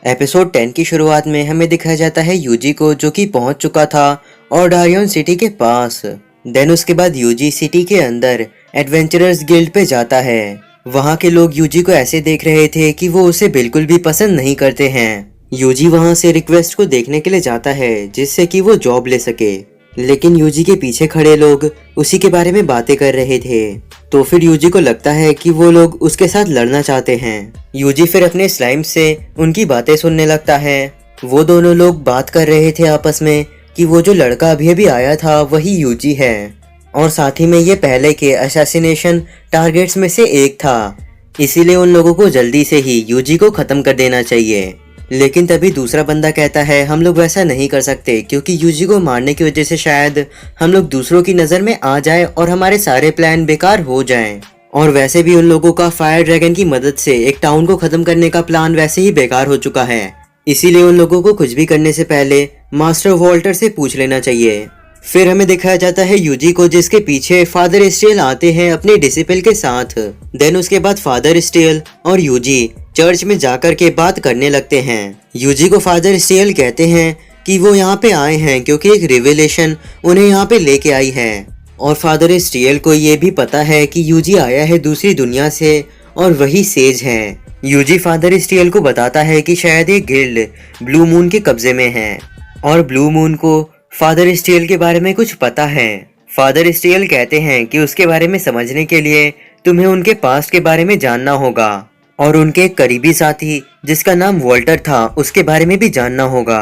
Episode 10 की शुरुआत में हमें दिखाया जाता है यूजी को, जो कि पहुंच चुका था ऑर्डारियन सिटी के पास। देन उसके बाद यूजी सिटी के अंदर एडवेंचरर्स गिल्ड पे जाता है। वहां के लोग यूजी को ऐसे देख रहे थे कि वो उसे बिल्कुल भी पसंद नहीं करते हैं। यूजी वहां से रिक्वेस्ट को देखने के लिए जाता है जिससे कि वो जॉब ले सके, लेकिन यूजी के पीछे खड़े लोग उसी के बारे में बातें कर रहे थे। तो फिर यूजी को लगता है कि वो लोग उसके साथ लड़ना चाहते हैं। यूजी फिर अपने स्लाइम से उनकी बातें सुनने लगता है। वो दोनों लोग बात कर रहे थे आपस में कि वो जो लड़का अभी अभी आया था वही यूजी है, और साथ ही में ये पहले के असैसिनेशन टारगेट्स में से एक था। इसीलिए उन लोगों को जल्दी से ही यूजी को खत्म कर देना चाहिए। लेकिन तभी दूसरा बंदा कहता है हम लोग वैसा नहीं कर सकते, क्योंकि यूजी को मारने की वजह से शायद हम लोग दूसरों की नज़र में आ जाए और हमारे सारे प्लान बेकार हो जाएं। और वैसे भी उन लोगों का फायर ड्रैगन की मदद से एक टाउन को खत्म करने का प्लान वैसे ही बेकार हो चुका है। इसीलिए उन लोगों को कुछ भी करने से पहले मास्टर वॉल्टर से पूछ लेना चाहिए। फिर हमें दिखाया जाता है यूजी को, जिसके पीछे फादर स्टील आते हैं अपने डिसिपल के साथ। देन उसके बाद फादर स्टील और यूजी चर्च में जाकर के बात करने लगते हैं। यूजी को फादर स्टील कहते हैं कि वो यहाँ पे आए हैं क्योंकि एक रिवेलेशन उन्हें यहाँ पे लेके आई है, और फादर स्टील को ये भी पता है कि यूजी आया है दूसरी दुनिया से और वही सेज है। यूजी फादर स्टील को बताता है कि शायद ये गिल्ड ब्लू मून के कब्जे में है, और ब्लू मून को फादर स्टील के बारे में कुछ पता है। फादर स्टील कहते हैं कि उसके बारे में समझने के लिए तुम्हें उनके पास्ट के बारे में जानना होगा, और उनके एक करीबी साथी जिसका नाम वॉल्टर था उसके बारे में भी जानना होगा।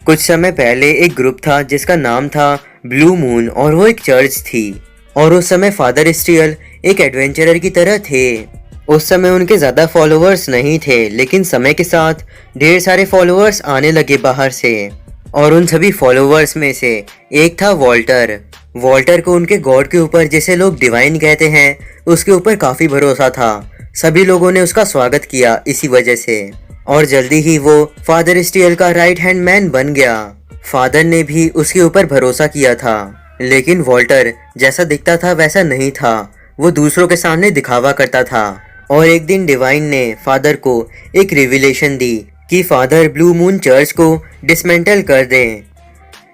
कुछ समय पहले एक ग्रुप था जिसका नाम था ब्लू मून, और वो एक चर्च थी, और उस समय फादर स्टील एक एडवेंचरर की तरह थे। उस समय उनके ज़्यादा फॉलोअर्स नहीं थे, लेकिन समय के साथ ढेर सारे फॉलोअर्स आने लगे बाहर से, और उन सभी फॉलोअर्स में से एक था वॉल्टर। वॉल्टर को उनके गॉड के ऊपर, जिसे लोग डिवाइन कहते हैं, उसके ऊपर काफ़ी भरोसा था। सभी लोगों ने उसका स्वागत किया इसी वजह से, और जल्दी ही वो फादर स्टील का राइट हैंड मैन बन गया। फादर ने भी उसके ऊपर भरोसा किया था, लेकिन वॉल्टर जैसा दिखता था वैसा नहीं था। वो दूसरों के सामने दिखावा करता था, और एक दिन डिवाइन ने फादर को एक रिविलेशन दी कि फादर ब्लू मून चर्च को डिसमेंटल कर दें।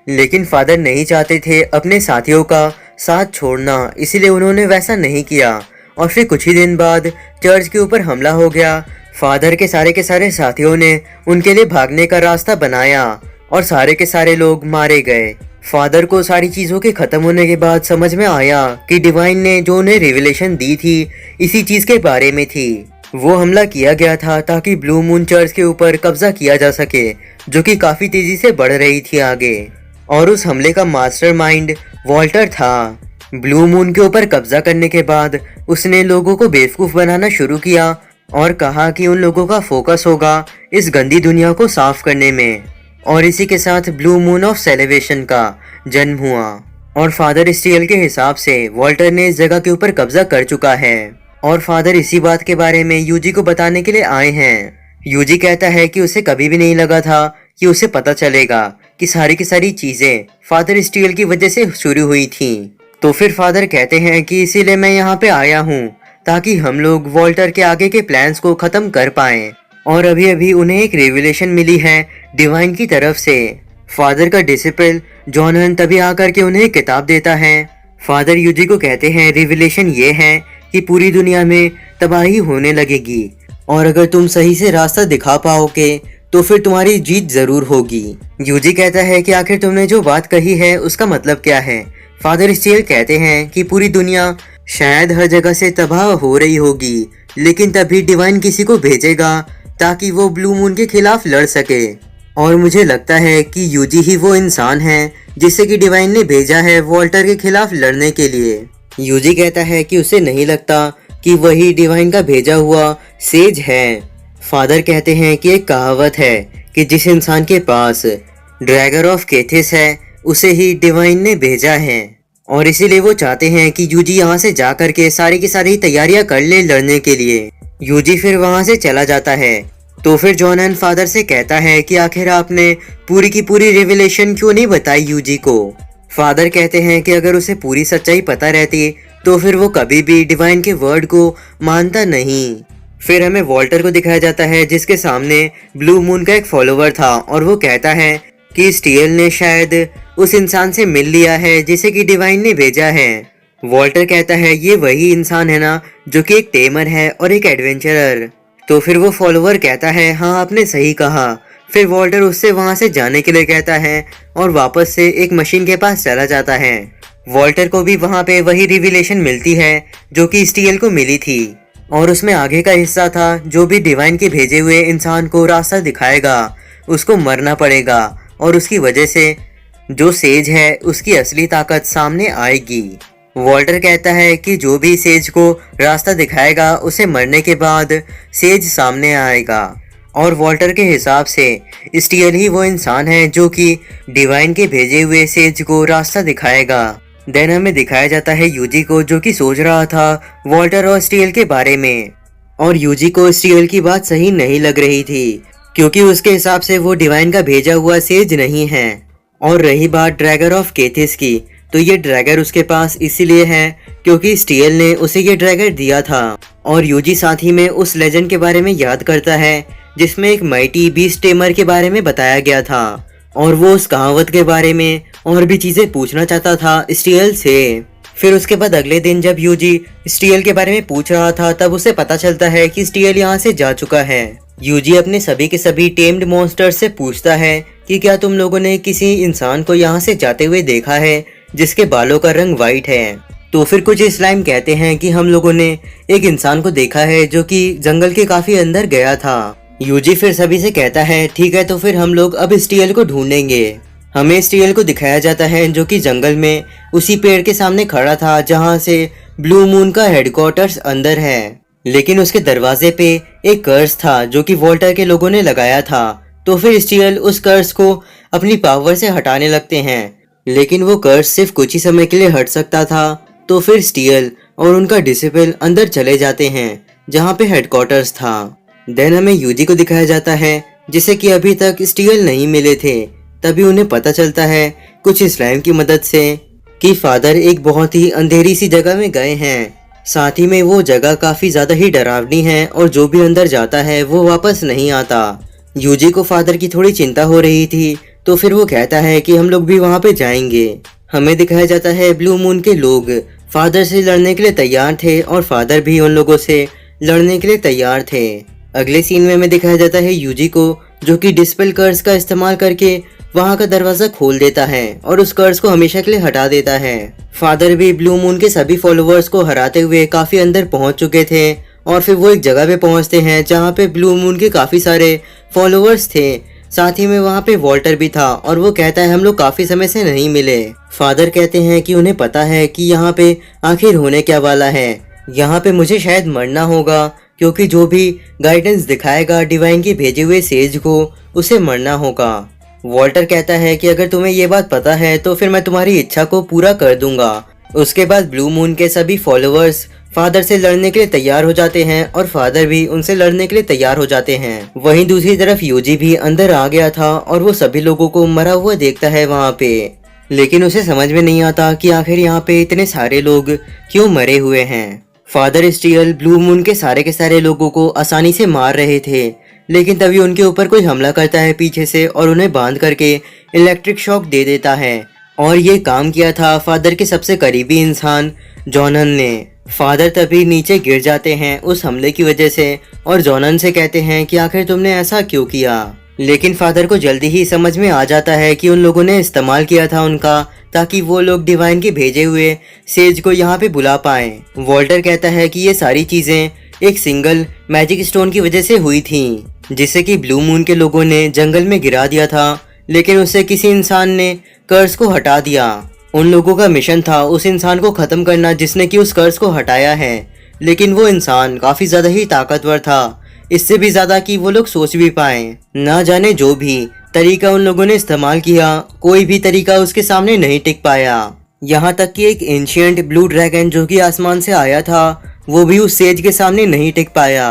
लेकिन फादर नहीं चाहते थे अपने साथियों का साथ छोड़ना, इसीलिए उन्होंने वैसा नहीं किया। और फिर कुछ ही दिन बाद चर्च के ऊपर हमला हो गया। फादर के सारे साथियों ने उनके लिए भागने का रास्ता बनाया, और सारे के सारे लोग मारे गए। फादर को सारी चीज़ों के ख़त्म होने के बाद समझ में आया कि डिवाइन ने जो उन्हें रिविलेशन दी थी इसी चीज़ के बारे में थी। वो हमला किया गया था ताकि ब्लू मून चर्च के ऊपर कब्जा किया जा सके, जो कि काफ़ी तेज़ी से बढ़ रही थी आगे। और उस हमले का मास्टरमाइंड वॉल्टर था। ब्लू मून के ऊपर कब्जा करने के बाद उसने लोगों को बेवकूफ़ बनाना शुरू किया, और कहा कि उन लोगों का फोकस होगा इस गंदी दुनिया को साफ करने में। और इसी के साथ ब्लू मून ऑफ सेलिब्रेशन का जन्म हुआ, और फादर स्टील के हिसाब से वॉल्टर ने इस जगह के ऊपर कब्जा कर चुका है, और फादर इसी बात के बारे में यूजी को बताने के लिए आए हैं। यूजी कहता है कि उसे कभी भी नहीं लगा था कि उसे पता चलेगा कि सारी की सारी चीज़ें फादर स्टील की वजह से शुरू हुई थी। तो फिर फादर कहते हैं कि इसीलिए मैं यहाँ पे आया हूँ ताकि हम लोग वॉल्टर के आगे के प्लान्स को ख़त्म कर पाएं। और अभी अभी उन्हें एक रिविलेशन मिली है डिवाइन की तरफ से। फादर का डिसिपल जॉनहन तभी आकर के उन्हें किताब देता है। फादर यूजी को कहते हैं रिविलेशन ये है कि पूरी दुनिया में तबाही होने लगेगी, और अगर तुम सही से रास्ता दिखा पाओगे तो फिर तुम्हारी जीत ज़रूर होगी। यूजी कहता है कि आखिर तुमने जो बात कही है उसका मतलब क्या है। फादर स्टील कहते हैं कि पूरी दुनिया शायद हर जगह से तबाह हो रही होगी, लेकिन तभी डिवाइन किसी को भेजेगा ताकि वो ब्लू मून के खिलाफ लड़ सके। और मुझे लगता है कि यूजी ही वो इंसान है जिसे कि डिवाइन ने भेजा है वॉल्टर के खिलाफ लड़ने के लिए। यूजी कहता है कि उसे नहीं लगता कि वही डिवाइन का भेजा हुआ सेज है। फादर कहते हैं कि एक कहावत है कि जिस इंसान के पास ड्रैगर ऑफ केथिस है उसे ही डिवाइन ने भेजा है, और इसीलिए वो चाहते हैं कि यूजी यहाँ से जा कर के सारी की सारी तैयारियां कर ले लड़ने के लिए। यूजी फिर वहाँ से चला जाता है। तो फिर जॉनहन फादर से कहता है कि आखिर आपने पूरी की पूरी रिविलेशन क्यों नहीं बताई यूजी को। फादर कहते हैं कि अगर उसे पूरी सच्चाई पता रहती तो फिर वो कभी भी डिवाइन के वर्ड को मानता नहीं। फिर हमें वॉल्टर को दिखाया जाता है जिसके सामने ब्लू मून का एक फॉलोवर था और वो कहता है कि स्टील ने शायद उस इंसान से मिल लिया है जिसे कि डिवाइन ने भेजा है। वॉल्टर कहता है ये वही इंसान है ना जो कि एक टेमर है और एक एडवेंचरर। तो फिर वो फॉलोवर कहता है हाँ आपने सही कहा। फिर वॉल्टर उससे वहां से जाने के लिए कहता है और वापस से एक मशीन के पास चला जाता है। वॉल्टर को भी वहां पे वही रिविलेशन मिलती है जो कि स्टील को मिली थी और उसमें आगे का हिस्सा था जो भी डिवाइन के भेजे हुए इंसान को रास्ता दिखाएगा उसको मरना पड़ेगा और उसकी वजह से जो सेज है उसकी असली ताकत सामने आएगी। वॉल्टर कहता है कि जो भी सेज को रास्ता दिखाएगा उसे मरने के बाद सेज सामने आएगा और वॉल्टर के हिसाब से स्टील ही वो इंसान है जो कि डिवाइन के भेजे हुए सेज को रास्ता दिखाएगा। देन हमें दिखाया जाता है यूजी को जो कि सोच रहा था वॉल्टर और स्टील के बारे में और यूजी को स्टील की बात सही नहीं लग रही थी क्योंकि उसके हिसाब से वो डिवाइन का भेजा हुआ सेज नहीं है। और रही बात ड्रैगर ऑफ केथिस की, तो ये ड्रैगर उसके पास इसीलिए है क्योंकि स्टील ने उसे ये ड्रैगर दिया था। और यूजी साथ ही में उस लेजेंड के बारे में याद करता है जिसमें एक माइटी बीस्ट टेमर के बारे में बताया गया था और वो उस कहावत के बारे में और भी चीजें पूछना चाहता था स्टील से। फिर उसके बाद अगले दिन जब यूजी स्टील के बारे में पूछ रहा था तब उसे पता चलता है कि स्टील यहाँ से जा चुका है। यूजी अपने सभी के सभी टेम्ड मॉन्स्टर्स से पूछता है कि क्या तुम लोगों ने किसी इंसान को यहाँ से जाते हुए देखा है जिसके बालों का रंग वाइट है। तो फिर कुछ स्लाइम कहते हैं कि हम लोगों ने एक इंसान को देखा है जो कि जंगल के काफी अंदर गया था। यूजी फिर सभी से कहता है ठीक है तो फिर हम लोग अब स्टील को ढूंढेंगे। हमें स्टील को दिखाया जाता है जो कि जंगल में उसी पेड़ के सामने खड़ा था जहां से ब्लू मून का हेडक्वार्टर्स अंदर है, लेकिन उसके दरवाजे पे एक कर्स था जो कि वॉल्टर के लोगों ने लगाया था। तो फिर स्टील उस कर्स को अपनी पावर से हटाने लगते हैं, लेकिन वो कर्स सिर्फ कुछ ही समय के लिए हट सकता था। तो फिर स्टील और उनका डिसिपल अंदर चले जाते हैं जहाँ पे हेडक्वार्टर्स था। देन हमें यूजी को दिखाया जाता है जिसे कि अभी तक स्टील नहीं मिले थे। तभी उन्हें पता चलता है कुछ स्लाइम की मदद से कि फादर एक बहुत ही अंधेरी सी जगह में गए हैं। साथ ही में वो जगह काफी ज्यादा ही डरावनी है और जो भी अंदर जाता है वो वापस नहीं आता। यूजी को फादर की थोड़ी चिंता हो रही थी तो फिर वो कहता है कि हम लोग भी वहाँ पे जाएंगे। हमें दिखाया जाता है ब्लू मून के लोग फादर से लड़ने के लिए तैयार थे और फादर भी उन लोगों से लड़ने के लिए तैयार थे। अगले सीन में हमें दिखाया जाता है यूजी को जो कि डिस्पेल कर्स का इस्तेमाल करके वहां का दरवाजा खोल देता है और उस कर्स को हमेशा के लिए हटा देता है। फादर भी ब्लू मून के सभी फॉलोअर्स को हराते हुए काफी अंदर पहुंच चुके थे और फिर वो एक जगह पे पहुंचते हैं जहां पे ब्लू मून के काफी सारे फॉलोअर्स थे। साथ ही में वहां पे वॉल्टर भी था और वो कहता है हम लोग काफी समय से नहीं मिले। फादर कहते हैं कि उन्हें पता है कि यहाँ पे आखिर होने क्या वाला है, यहाँ पे मुझे शायद मरना होगा क्योंकि जो भी गाइडेंस दिखाएगा डिवाइन के भेजे हुए सेज को उसे मरना होगा। वॉल्टर कहता है कि अगर तुम्हें ये बात पता है तो फिर मैं तुम्हारी इच्छा को पूरा कर दूंगा। उसके बाद ब्लू मून के सभी फॉलोअर्स फादर से लड़ने के लिए तैयार हो जाते हैं और फादर भी उनसे लड़ने के लिए तैयार हो जाते हैं। वहीं दूसरी तरफ यूजी भी अंदर आ गया था और वो सभी लोगों को मरा हुआ देखता है वहाँ पे, लेकिन उसे समझ में नहीं आता कि आखिर यहाँ पे इतने सारे लोग क्यों मरे हुए हैं। फादर स्टील ब्लू मून के सारे लोगों को आसानी से मार रहे थे, लेकिन तभी उनके ऊपर कोई हमला करता है पीछे से और उन्हें बांध करके इलेक्ट्रिक शॉक दे देता है। और ये काम किया था फादर के सबसे करीबी इंसान जॉनन ने। फादर तभी नीचे गिर जाते हैं उस हमले की वजह से और जॉनन से कहते हैं कि आखिर तुमने ऐसा क्यों किया। लेकिन फादर को जल्दी ही समझ में आ जाता है कि उन लोगों ने इस्तेमाल किया था उनका ताकि वो लोग डिवाइन के भेजे हुए सेज को यहाँ पे बुला पाएं। वॉल्टर कहता है कि ये सारी चीजें एक सिंगल मैजिक स्टोन की वजह से हुई थी जिसे कि ब्लू मून के लोगों ने जंगल में गिरा दिया था, लेकिन उससे किसी इंसान ने कर्स को हटा दिया। उन लोगों का मिशन था उस इंसान को खत्म करना जिसने कि उस कर्स को हटाया है, लेकिन वो इंसान काफी ज्यादा ही ताकतवर था, इससे भी ज्यादा कि वो लोग सोच भी पाए। ना जाने जो भी तरीका उन लोगों ने इस्तेमाल किया कोई भी तरीका उसके सामने नहीं टिक पाया। यहाँ तक कि एक एंशिएंट ब्लू ड्रैगन जो कि आसमान से आया था वो भी उस सेज के सामने नहीं टिक पाया।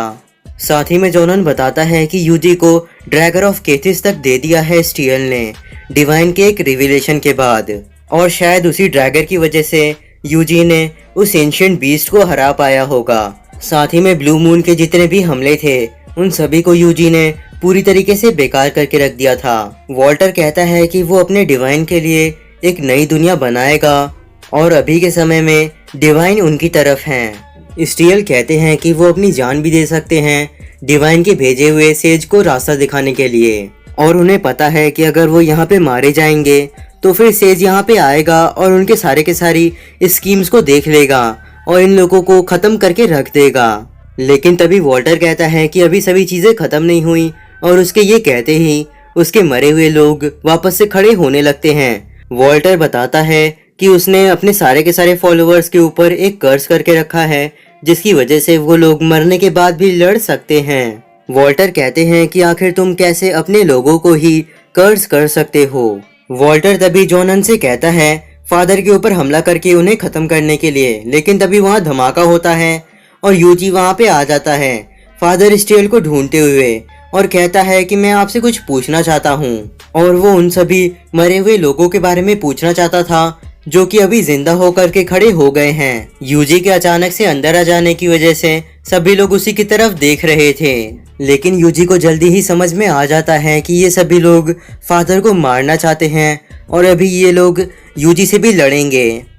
साथ ही में जॉनन बताता है कि यूजी को ड्रैगर ऑफ केथिस तक दे दिया है स्टील ने डिवाइन के एक रिविलेशन के बाद, और शायद उसी ड्रैगर की वजह से यूजी ने उस एंशिएंट बीस्ट को हरा पाया होगा। साथ ही में ब्लू मून के जितने भी हमले थे उन सभी को यूजी ने पूरी तरीके से बेकार करके रख दिया था। वॉल्टर कहता है कि वो अपने डिवाइन के लिए एक नई दुनिया बनाएगा और अभी के समय में डिवाइन उनकी तरफ हैं। स्टील कहते हैं कि वो अपनी जान भी दे सकते हैं डिवाइन के भेजे हुए सेज को रास्ता दिखाने के लिए, और उन्हें पता है कि अगर वो यहाँ पे मारे जाएंगे तो फिर सेज यहाँ पे आएगा और उनके सारे के सारी स्कीम्स को देख लेगा और इन लोगों को खत्म करके रख देगा। लेकिन तभी वॉल्टर कहता है कि अभी सभी चीजें खत्म नहीं हुई, और उसके ये कहते ही उसके मरे हुए लोग वापस से खड़े होने लगते हैं। वॉल्टर बताता है कि उसने अपने सारे के सारे फॉलोअर्स के ऊपर एक कर्स करके रखा है जिसकी वजह से वो लोग मरने के बाद भी लड़ सकते हैं। वॉल्टर कहते हैं कि आखिर तुम कैसे अपने लोगों को ही कर्स कर सकते हो। वॉल्टर तभी जोनन से कहता है फादर के ऊपर हमला करके उन्हें खत्म करने के लिए, लेकिन तभी वहाँ धमाका होता है और यूजी वहाँ पे आ जाता है फादर स्टील को ढूंढते हुए, और कहता है कि मैं आपसे कुछ पूछना चाहता हूँ। और वो उन सभी मरे हुए लोगों के बारे में पूछना चाहता था जो कि अभी जिंदा होकर के खड़े हो गए हैं। यूजी के अचानक से अंदर आ जाने की वजह से सभी लोग उसी की तरफ देख रहे थे, लेकिन यूजी को जल्दी ही समझ में आ जाता है कि ये सभी लोग फादर को मारना चाहते हैं और अभी ये लोग यूजी से भी लड़ेंगे।